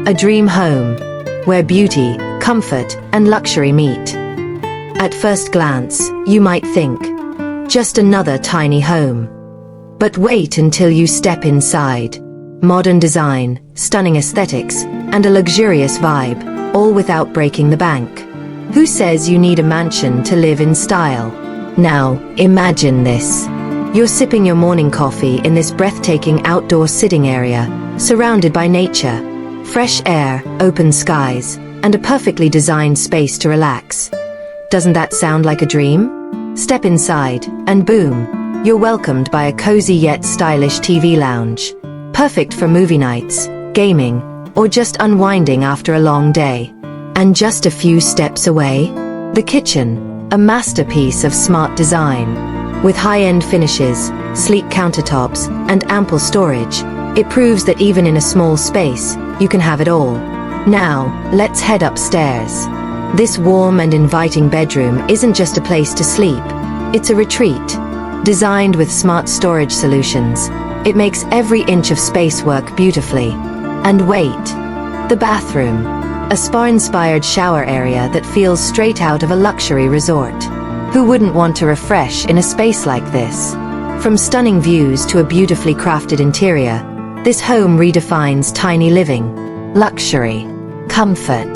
A dream home, where beauty, comfort, and luxury meet. At first glance, you might think, just another tiny home. But wait until you step inside. Modern design, stunning aesthetics, and a luxurious vibe, all without breaking the bank. Who says you need a mansion to live in style? Now, imagine this. You're sipping your morning coffee in this breathtaking outdoor sitting area, surrounded by nature, fresh air, open skies, and a perfectly designed space to relax. Doesn't that sound like a dream? Step inside, and boom, you're welcomed by a cozy yet stylish TV lounge. Perfect for movie nights, gaming, or just unwinding after a long day. And just a few steps away, the kitchen, a masterpiece of smart design. With high-end finishes, sleek countertops, and ample storage, it proves that even in a small space, you can have it all. Now, let's head upstairs. This warm and inviting bedroom isn't just a place to sleep, it's a retreat. Designed with smart storage solutions, it makes every inch of space work beautifully. And wait, the bathroom, a spa-inspired shower area that feels straight out of a luxury resort. Who wouldn't want to refresh in a space like this? From stunning views to a beautifully crafted interior, this home redefines tiny living, luxury, comfort,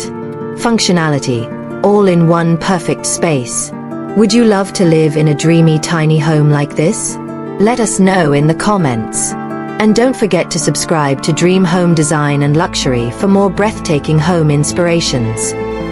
functionality, all in one perfect space. Would you love to live in a dreamy tiny home like this? Let us know in the comments. And don't forget to subscribe to Dream Home Design and Luxury for more breathtaking home inspirations.